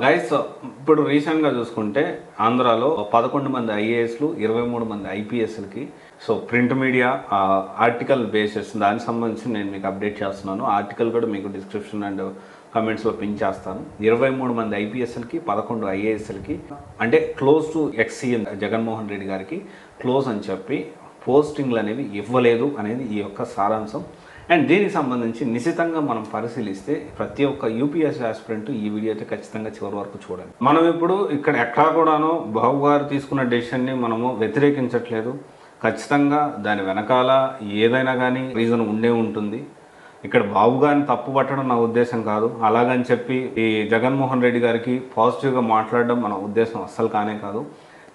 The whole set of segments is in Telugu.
గైస్ ఇప్పుడు రీసెంట్గా చూసుకుంటే ఆంధ్రాలో 11 మంది ఐఏఎస్లు 23 మంది ఐపీఎస్లకి so print media article bases దానికి సంబంధించి నేను మీకు అప్డేట్ చేస్తున్నాను. ఆర్టికల్ కూడా మీకు డిస్క్రిప్షన్ అండ్ కమెంట్స్లో పిన్ చేస్తాను. 23 మంది ఐపీఎస్లకి 11 ఐఏఎస్లకి అంటే close to X-CM Jaganmohan Reddy గారికి క్లోజ్ అని చెప్పి పోస్టింగ్లు అనేవి ఇవ్వలేదు అనేది ఈ యొక్క సారాంశం. అండ్ దీనికి సంబంధించి నిశితంగా మనం పరిశీలిస్తే ప్రతి ఒక్క యూపీఎస్సీ ఆస్పిరెంట్ ఈ వీడియో అయితే ఖచ్చితంగా చివరి వరకు చూడండి. మనం ఇప్పుడు ఇక్కడ ఎక్కడా కూడాను బాబు గారు తీసుకున్న డెసిషన్ని మనము వ్యతిరేకించట్లేదు. ఖచ్చితంగా దాని వెనకాల ఏదైనా కానీ రీజన్ ఉండే ఉంటుంది. ఇక్కడ బాబు గారిని తప్పు పట్టడం నా ఉద్దేశం కాదు. అలాగని చెప్పి ఈ జగన్మోహన్ రెడ్డి గారికి పాజిటివ్గా మాట్లాడడం మన ఉద్దేశం అస్సలు కానే కాదు.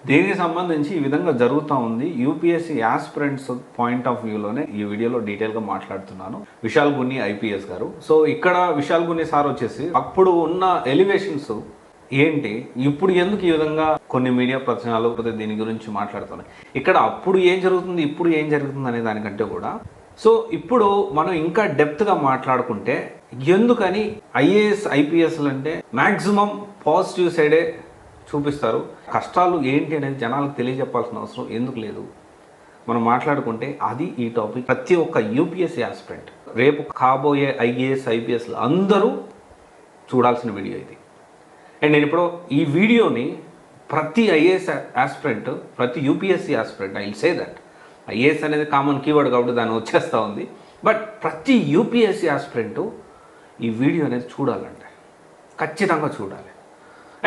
దీనికి సంబంధించి ఈ విధంగా జరుగుతూ ఉంది. యూపీఎస్సీ యాస్పిరెంట్స్ పాయింట్ ఆఫ్ వ్యూలోనే ఈ వీడియోలో డీటెయిల్గా మాట్లాడుతున్నాను. విశాల్ గున్ని ఐపీఎస్ గారు. సో ఇక్కడ విశాల్ గున్ని సార్ వచ్చేసి అప్పుడు ఉన్న ఎలివేషన్స్ ఏంటి, ఇప్పుడు ఎందుకు ఈ విధంగా కొన్ని మీడియా ప్రచురణలు దీని గురించి మాట్లాడుతున్నాయి. ఇక్కడ అప్పుడు ఏం జరుగుతుంది, ఇప్పుడు ఏం జరుగుతుంది అనే దానికంటే కూడా సో ఇప్పుడు మనం ఇంకా డెప్త్గా మాట్లాడుకుంటే ఎందుకని ఐఏఎస్ ఐపీఎస్లు అంటే మ్యాక్సిమం పాజిటివ్ సైడే చూపిస్తారు. కష్టాలు ఏంటి అనేది జనాలకు తెలియజెప్పాల్సిన అవసరం ఎందుకు లేదు. మనం మాట్లాడుకుంటే అది ఈ టాపిక్. ప్రతి ఒక్క యూపీఎస్సీ ఆస్పిరెంట్ రేపు కాబోయే ఐఏఎస్ ఐపీఎస్లు అందరూ చూడాల్సిన వీడియో ఇది. అండ్ నేను ఇప్పుడు ఈ వీడియోని ప్రతి ఐఏఎస్ ఆస్పిరెంట్, ప్రతి UPSC aspirant, I will say that IAS అనేది కామన్ కీవర్డ్ కాబట్టి దాన్ని వచ్చేస్తూ ఉంది. బట్ ప్రతి యూపీఎస్సీ ఆస్పిరెంట్ ఈ వీడియో అనేది చూడాలంటే ఖచ్చితంగా చూడాలి.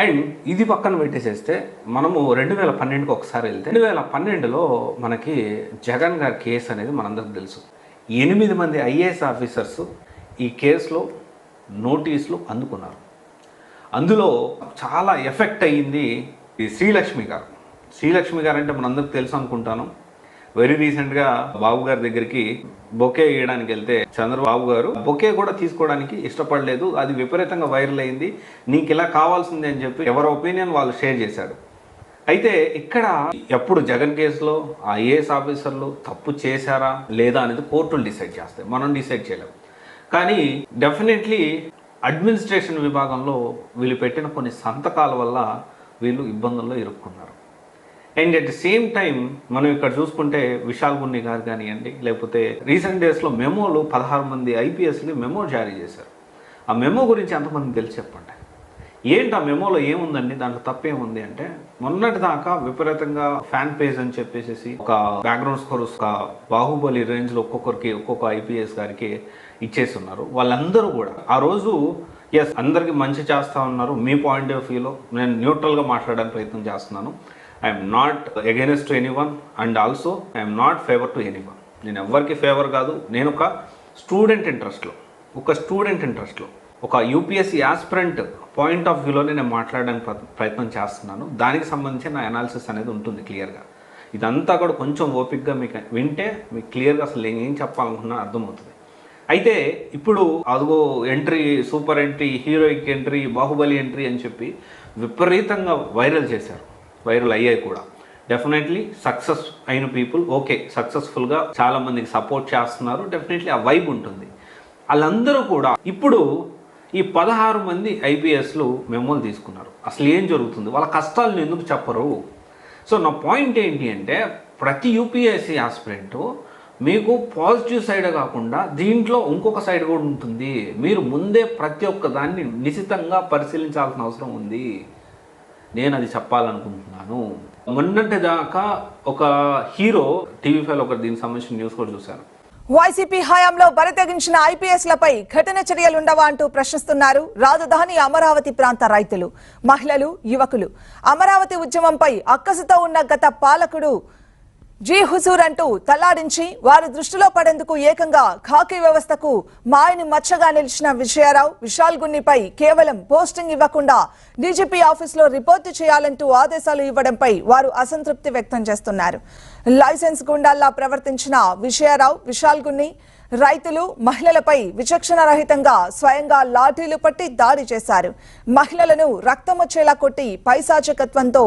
అండ్ ఇది పక్కన పెట్టేసేస్తే మనము 2012కి ఒకసారి వెళ్తే 2012లో మనకి జగన్ గారి కేసు అనేది మనందరికి తెలుసు. 8 మంది ఐఏఎస్ ఆఫీసర్స్ ఈ కేసులో నోటీసులు అందుకున్నారు. అందులో చాలా ఎఫెక్ట్ అయ్యింది ఈ శ్రీలక్ష్మి గారు. శ్రీలక్ష్మి గారు అంటే మనందరికి తెలుసు అనుకుంటాను. వెరీ రీసెంట్గా బాబు గారి దగ్గరికి బొకే వేయడానికి వెళ్తే చంద్రబాబు గారు బొకే కూడా తీసుకోవడానికి ఇష్టపడలేదు. అది విపరీతంగా వైరల్ అయింది. నీకు ఇలా కావాల్సింది అని చెప్పి ఎవరి ఒపీనియన్ వాళ్ళు షేర్ చేశారు. అయితే ఇక్కడ ఎప్పుడు జగన్ కేసులో ఐఏఎస్ ఆఫీసర్లు తప్పు చేశారా లేదా అనేది కోర్టులు డిసైడ్ చేస్తాయి, మనం డిసైడ్ చేయలేము. కానీ డెఫినెట్లీ అడ్మినిస్ట్రేషన్ విభాగంలో వీళ్ళు పెట్టిన కొన్ని సంతకాల వల్ల వీళ్ళు ఇబ్బందుల్లో ఇరుక్కున్నారు. And at the same time మనం ఇక్కడ చూసుకుంటే విశాల్ గున్ని గారు కానివ్వండి, లేకపోతే రీసెంట్ డేస్లో మెమోలు 16 మంది ఐపీఎస్లు మెమో జారీ చేశారు. ఆ మెమో గురించి ఎంతమంది తెలిసి చెప్పండి. ఏంటి ఆ మెమోలో ఏముందండి, దాంట్లో తప్పేముంది అంటే మొన్నటి దాకా విపరీతంగా ఫ్యాన్ పేజ్ అని చెప్పేసి ఒక బ్యాక్గ్రౌండ్ స్కోర్ ఒక బాహుబలి రేంజ్లో ఒక్కొక్కరికి ఒక్కొక్క ఐపీఎస్ గారికి ఇచ్చేసి ఉన్నారు. వాళ్ళందరూ కూడా ఆ రోజు ఎస్ అందరికీ మంచి చేస్తూ ఉన్నారు. మీ పాయింట్ ఆఫ్ వ్యూలో నేను న్యూట్రల్గా మాట్లాడడానికి ప్రయత్నం చేస్తున్నాను. I'm not against to anyone and also I'm not favour to anyone. నేను ఎవరికి ఫేవర్ కాదు. నేను ఒక స్టూడెంట్ ఇంట్రెస్ట్లో ఒక యూపీఎస్సీ యాస్పిరెంట్ పాయింట్ ఆఫ్ వ్యూలో నేను మాట్లాడడానికి ప్రయత్నం చేస్తున్నాను. దానికి సంబంధించి నా అనాలిసిస్ అనేది ఉంటుంది క్లియర్గా. ఇదంతా కూడా కొంచెం ఓపిక్గా మీకు వింటే మీకు క్లియర్గా అసలు నేను ఏం చెప్పాలనుకున్నా అర్థమవుతుంది. అయితే ఇప్పుడు అదిగో entry, super entry, heroic entry, Baahubali entry అని చెప్పి విపరీతంగా వైరల్ అయ్యాయి కూడా. డెఫినెట్లీ సక్సెస్ అయిన పీపుల్ ఓకే, సక్సెస్ఫుల్గా చాలామందికి సపోర్ట్ చేస్తున్నారు. డెఫినెట్లీ ఆ వైబ్ ఉంటుంది. వాళ్ళందరూ కూడా ఇప్పుడు ఈ 16 మంది ఐపీఎస్లు మెమోలు తీసుకున్నారు. అసలు ఏం జరుగుతుంది, వాళ్ళ కష్టాలను ఎందుకు చెప్పరు? సో నా పాయింట్ ఏంటి అంటే ప్రతి యూపీఎస్సీ ఆస్పిరెంట్ మీకు పాజిటివ్ సైడే కాకుండా దీంట్లో ఇంకొక సైడ్ కూడా ఉంటుంది. మీరు ముందే ప్రతి ఒక్క దాన్ని నిశితంగా పరిశీలించాల్సిన అవసరం ఉంది. నేను అది చెప్పాలనుకుంటున్నాను. మొన్నటి దాకా ఒక హీరో టీవీ5లో ఒక దీనికి సంబంధించిన న్యూస్ కూడా చూశాను. వైసీపీ హయాంలో బరితెగించిన ఐపీఎస్లపై కఠిన చర్యలుండవా అంటూ ప్రశ్నిస్తున్నారు రాజధాని అమరావతి ప్రాంత రైతులు, మహిళలు, యువకులు. అమరావతి ఉద్యమంపై అక్కసుతో ఉన్న గత పాలకుడు జీ హుజూర్ అంటూ తల్లాడించి వారి దృష్టిలో పడేందుకు ఏకంగా ఖాకీ వ్యవస్థకు మాయని మచ్చగా నిలిచిన విశాల్ గున్నిపై కేవలం పోస్టింగ్ ఇవ్వకుండా డీజీపీ ఆఫీసులో రిపోర్టు చేయాలంటూ ఆదేశాలు ఇవ్వడంపై వారు అసంతృప్తి వ్యక్తం చేస్తున్నారు. లైసెన్స్ గుండాల్లా ప్రవర్తించిన విశాల్ గున్ని రైతులు, మహిళలపై విచక్షణ రహితంగా స్వయంగా లాఠీలు పట్టి దాడి చేశారు. మహిళలను రక్తమొచ్చేలా కొట్టి పైశాచికత్వంతో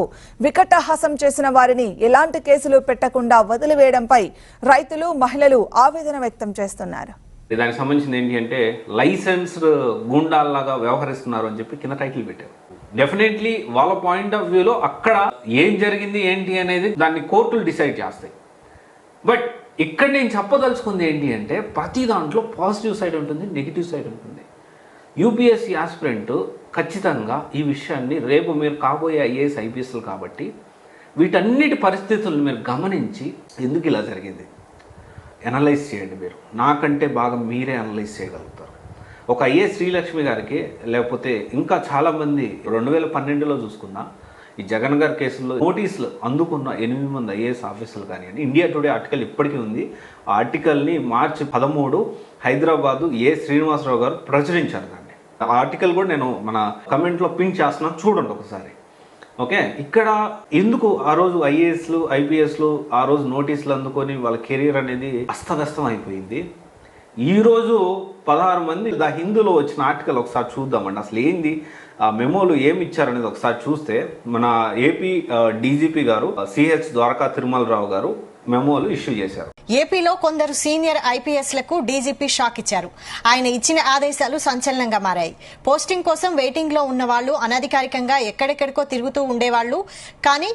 వికటహాసం చేసిన వారిని ఎలాంటి కేసులు పెట్టకుండా వదిలివేయడంపై రైతులు, మహిళలు ఆవేదన వ్యక్తం చేస్తున్నారు. దానికి సంబంధించింది ఏంటి అంటే లైసెన్స్డ్ గూండాల్లాగా వ్యవహరిస్తున్నారు అని చెప్పి కింద టైటిల్ పెట్టారు. డెఫినెట్లీ వాళ్ళ పాయింట్ ఆఫ్ వ్యూలో అక్కడ ఏం జరిగింది ఏంటి అనేది దాన్ని కోర్టులు డిసైడ్ చేస్తాయి. బట్ ఇక్కడ నేను చెప్పదలుచుకుంది ఏంటి అంటే ప్రతి దాంట్లో పాజిటివ్ సైడ్ ఉంటుంది, నెగిటివ్ సైడ్ ఉంటుంది. యూపీఎస్సీ ఆస్పిరెంట్ ఖచ్చితంగా ఈ విషయాన్ని రేపు మీరు కాబోయే ఐఏఎస్ ఐపీఎస్లు కాబట్టి వీటన్నిటి పరిస్థితులను మీరు గమనించి ఎందుకు ఇలా జరిగింది అనలైజ్ చేయండి. మీరు నాకంటే బాగా మీరే అనలైజ్ చేయగలుగుతారు. ఒక ఐఏఎస్ శ్రీలక్ష్మి గారికి లేకపోతే ఇంకా చాలామంది 2012లో చూసుకున్నా ఈ జగన్ గారి కేసులో నోటీసులు అందుకున్న 8 మంది ఐఏఎస్ ఆఫీసర్లు కానివ్వండి. ఇండియా టుడే ఆర్టికల్ ఇప్పటికీ ఉంది. ఆ ఆర్టికల్ని మార్చి 13 హైదరాబాదు శ్రీనివాసరావు గారు ప్రచురించారు. దాన్ని ఆ ఆర్టికల్ కూడా నేను మన కమెంట్లో పిన్ చేస్తున్నాను, చూడండి ఒకసారి. ఓకే, ఇక్కడ ఎందుకు ఆ రోజు ఐఏఎస్లు ఐపీఎస్లు ఆ రోజు నోటీసులు అందుకొని వాళ్ళ కెరీర్ అనేది అస్తవ్యస్తం అయిపోయింది. ఈరోజు 16 మంది ద హిందూలో వచ్చిన ఆర్టికల్ ఒకసారి చూద్దామండి. అసలు ఏంది ఆ మెమోలు ఏమి ఇచ్చారనేది ఒకసారి చూస్తే మన ఏపీ డీజీపీ గారు సిహెచ్ ద్వారకా తిరుమలరావు గారు మెమోలు ఇష్యూ చేశారు. ఏపీలో కొందరు సీనియర్ ఐపీఎస్లకు డీజీపీ షాక్ ఇచ్చారు. ఆయన ఇచ్చిన ఆదేశాలు సంచలనంగా మారాయి. పోస్టింగ్ కోసం వెయిటింగ్ లో ఉన్న వాళ్ళు అనధికారికంగా ఎక్కడెక్కడికో తిరుగుతూ ఉండేవాళ్లు, కానీ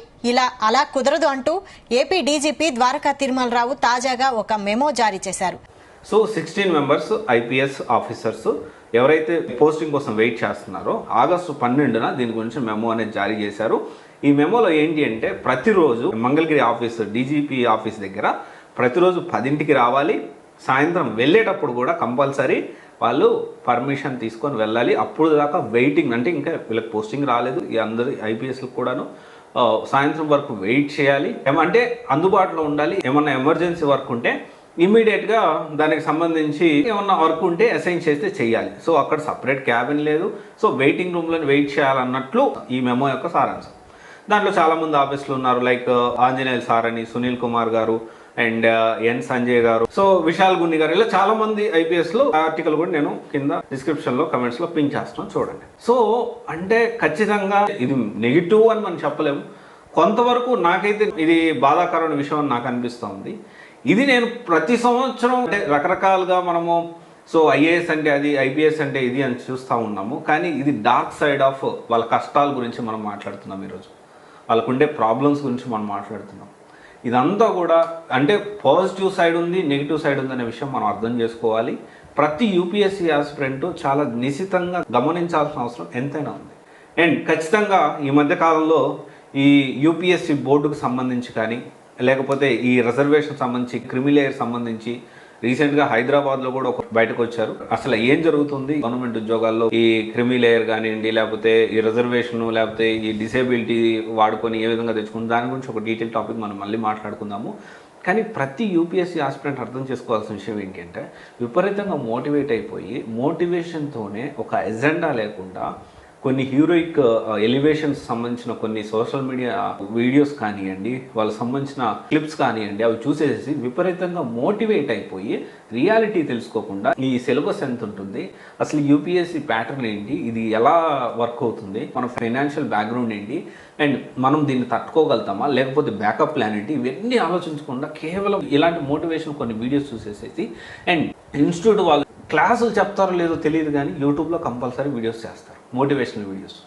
అలా కుదరదు అంటూ ఏపీ డీజీపీ ద్వారకా తిరుమలరావు తాజాగా ఒక మెమో జారీ చేశారు. సో 16 మెంబర్స్ ఐపీఎస్ ఆఫీసర్స్ ఎవరైతే పోస్టింగ్ కోసం వెయిట్ చేస్తున్నారో ఆగస్టు 12న దీని గురించి మెమో అనేది జారీ చేశారు. ఈ మెమోలో ఏంటి అంటే ప్రతిరోజు మంగళగిరి ఆఫీస్ డీజీపీ ఆఫీస్ దగ్గర ప్రతిరోజు 10ంటికి రావాలి. సాయంత్రం వెళ్ళేటప్పుడు కూడా కంపల్సరీ వాళ్ళు పర్మిషన్ తీసుకొని వెళ్ళాలి. అప్పుడు దాకా వెయిటింగ్, అంటే ఇంకా వీళ్ళకి పోస్టింగ్ రాలేదు ఈ అందరి ఐపీఎస్లకు కూడాను సాయంత్రం వరకు వెయిట్ చేయాలి. అంటే అందుబాటులో ఉండాలి. ఏమన్నా ఎమర్జెన్సీ వర్క్ ఉంటే ఇమ్మీడియట్గా దానికి సంబంధించి ఏమన్నా వర్క్ ఉంటే అసైన్ చేస్తే చేయాలి. సో అక్కడ సపరేట్ క్యాబిన్ లేదు. సో వెయిటింగ్ రూమ్లో వెయిట్ చేయాలన్నట్లు ఈ మెమో యొక్క సారాంశం. దాంట్లో చాలామంది ఆఫీసులు ఉన్నారు, లైక్ ఆంజనేయులు సార్ అని, సునీల్ కుమార్ గారు అండ్ ఎన్ సంజయ్ గారు, సో విశాల్ గున్ని గారు, ఇలా చాలామంది ఐపీఎస్లో ఆర్టికల్ కూడా నేను కింద డిస్క్రిప్షన్లో కమెంట్స్లో పిన్ చేస్తున్నాను, చూడండి. సో అంటే ఖచ్చితంగా ఇది నెగిటివ్ అని మనం చెప్పలేము. కొంతవరకు నాకైతే ఇది బాధాకరమైన విషయం అని నాకు అనిపిస్తుంది. ఇది నేను ప్రతి సంవత్సరం అంటే రకరకాలుగా మనము సో ఐఏఎస్ అంటే అది, ఐపీఎస్ అంటే ఇది అని చూస్తూ ఉన్నాము. కానీ ఇది డార్క్ సైడ్ ఆఫ్ వాళ్ళ కష్టాల గురించి మనం మాట్లాడుతున్నాం. ఈరోజు వాళ్ళకుండే ప్రాబ్లమ్స్ గురించి మనం మాట్లాడుతున్నాం. ఇదంతా కూడా అంటే పాజిటివ్ సైడ్ ఉంది, నెగిటివ్ సైడ్ ఉంది అనే విషయం మనం అర్థం చేసుకోవాలి. ప్రతి యూపీఎస్సీ ఆస్పిరెంట్ చాలా నిశితంగా గమనించాల్సిన అవసరం ఎంతైనా ఉంది. అండ్ ఖచ్చితంగా ఈ మధ్య కాలంలో ఈ యూపీఎస్సీ బోర్డుకు సంబంధించి కానీ లేకపోతే ఈ రిజర్వేషన్ సంబంధించి క్రిమిలేయర్ సంబంధించి రీసెంట్గా హైదరాబాద్లో కూడా ఒక బయటకు వచ్చారు. అసలు ఏం జరుగుతుంది గవర్నమెంట్ ఉద్యోగాల్లో ఈ క్రిమిలేయర్ కానివ్వండి, లేకపోతే ఈ రిజర్వేషన్, లేకపోతే ఈ డిసేబిలిటీ వాడుకొని ఏ విధంగా తెచ్చుకుంది, దాని గురించి ఒక డీటెయిల్ టాపిక్ మనం మళ్ళీ మాట్లాడుకుందాము. కానీ ప్రతి యూపీఎస్సీ ఆస్పిరెంట్ అర్థం చేసుకోవాల్సిన విషయం ఏంటంటే విపరీతంగా మోటివేట్ అయిపోయి మోటివేషన్తోనే ఒక ఎజెండా లేకుండా కొన్ని హీరోయిక్ ఎలివేషన్స్ సంబంధించిన కొన్ని సోషల్ మీడియా వీడియోస్ కానివ్వండి, వాళ్ళకి సంబంధించిన క్లిప్స్ కానివ్వండి, అవి చూసేసి విపరీతంగా మోటివేట్ అయిపోయి రియాలిటీ తెలుసుకోకుండా ఈ సిలబస్ ఎంత ఉంటుంది, అసలు యూపీఎస్సీ ప్యాటర్న్ ఏంటి, ఇది ఎలా వర్క్ అవుతుంది, మన ఫైనాన్షియల్ బ్యాక్గ్రౌండ్ ఏంటి, అండ్ మనం దీన్ని తట్టుకోగలుగుతామా, లేకపోతే బ్యాకప్ ప్లాన్ ఏంటి, ఇవన్నీ ఆలోచించకుండా కేవలం ఇలాంటి మోటివేషన్ కొన్ని వీడియోస్ చూసేసేసి అండ్ ఇన్స్టిట్యూట్ వాళ్ళు క్లాసులు చెప్తారో లేదో తెలియదు కానీ యూట్యూబ్లో కంపల్సరీ వీడియోస్ చేస్తారు, మోటివేషనల్ వీడియోస్.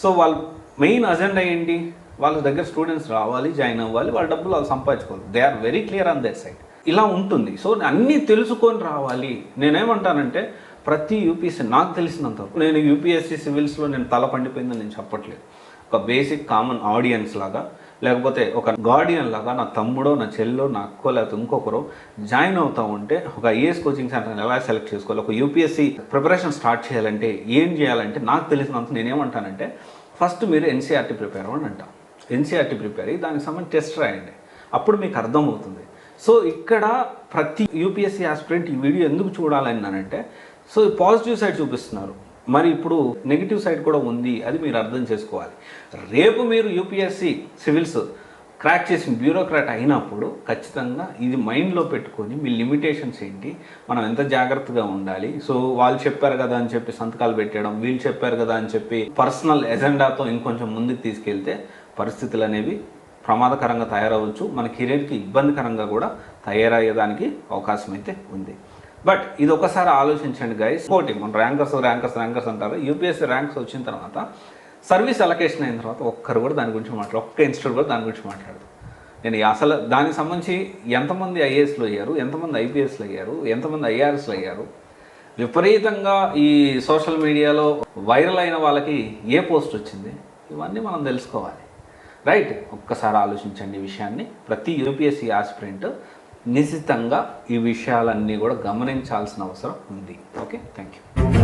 సో వాళ్ళ మెయిన్ అజెండా ఏంటి, వాళ్ళ దగ్గర స్టూడెంట్స్ రావాలి, జాయిన్ అవ్వాలి, వాళ్ళ డబ్బులు వాళ్ళు సంపాదించుకోవాలి. They are very clear on that side. ఇలా ఉంటుంది. సో అన్నీ తెలుసుకొని రావాలి. నేనేమంటానంటే ప్రతి యూపీఎస్సీ నాకు తెలిసినంతవరకు, నేను యూపీఎస్సీ సివిల్స్లో నేను తల పండిపోయిందని నేను చెప్పట్లేదు, ఒక బేసిక్ కామన్ ఆడియన్స్ లాగా లేకపోతే ఒక గార్డియన్ లాగా నా తమ్ముడో నా చెల్లో నా అక్కో లేకపోతే ఇంకొకరు జాయిన్ అవుతూ ఉంటే ఒక ఐఏఎస్ కోచింగ్ సెంటర్ని ఎలా సెలెక్ట్ చేసుకోవాలి, ఒక యూపీఎస్సీ ప్రిపరేషన్ స్టార్ట్ చేయాలంటే ఏం చేయాలంటే నాకు తెలిసినంత నేనేమంటానంటే ఫస్ట్ మీరు ఎన్సీఆర్టీ ప్రిపేర్ అవ్వండి అంటాం. ఎన్సీఆర్టీ ప్రిపేర్ అయ్యి దానికి సంబంధించి టెస్ట్ రాయండి, అప్పుడు మీకు అర్థమవుతుంది. సో ఇక్కడ ప్రతి యూపీఎస్సీ ఆస్పిరెంట్ ఈ వీడియో ఎందుకు చూడాలని అంటే సో పాజిటివ్ సైడ్ చూపిస్తున్నారు, మరి ఇప్పుడు నెగిటివ్ సైడ్ కూడా ఉంది, అది మీరు అర్థం చేసుకోవాలి. రేపు మీరు యూపీఎస్సీ సివిల్స్ క్రాక్ చేసిన బ్యూరోక్రాట్ అయినప్పుడు ఖచ్చితంగా ఇది మైండ్లో పెట్టుకొని మీ లిమిటేషన్స్ ఏంటి, మనం ఎంత జాగ్రత్తగా ఉండాలి. సో వాళ్ళు చెప్పారు కదా అని చెప్పి సంతకాలు పెట్టడం, వీళ్ళు చెప్పారు కదా అని చెప్పి పర్సనల్ ఎజెండాతో ఇంకొంచెం ముందుకు తీసుకెళ్తే పరిస్థితులు అనేవి ప్రమాదకరంగా తయారవచ్చు, మన కెరీర్కి ఇబ్బందికరంగా కూడా తయారయ్యేదానికి అవకాశం అయితే ఉంది. బట్ ఇది ఒకసారి ఆలోచించండి గైస్. ఇంకోటి మన ర్యాంకర్స్ అంటారు, యూపీఎస్సీ ర్యాంక్స్ వచ్చిన తర్వాత సర్వీస్ అలొకేషన్ అయిన తర్వాత ఒక్కరు కూడా దాని గురించి ఒక్క ఇన్స్టిట్యూట్ కూడా దాని గురించి మాట్లాడదు. నేను అసలు దానికి సంబంధించి ఎంతమంది ఐఏఎస్లు అయ్యారు, ఎంతమంది ఐపీఎస్లు అయ్యారు, ఎంతమంది ఐఆర్ఎస్లు అయ్యారు, విపరీతంగా ఈ సోషల్ మీడియాలో వైరల్ అయిన వాళ్ళకి ఏ పోస్ట్ వచ్చింది, ఇవన్నీ మనం తెలుసుకోవాలి. రైట్, ఒక్కసారి ఆలోచించండి ఈ విషయాన్ని. ప్రతి యూపీఎస్సీ ఆస్పిరెంట్ నిశ్చితంగా ఈ విషయాలన్నీ కూడా గమనించాల్సిన అవసరం ఉంది. Okay, thank you.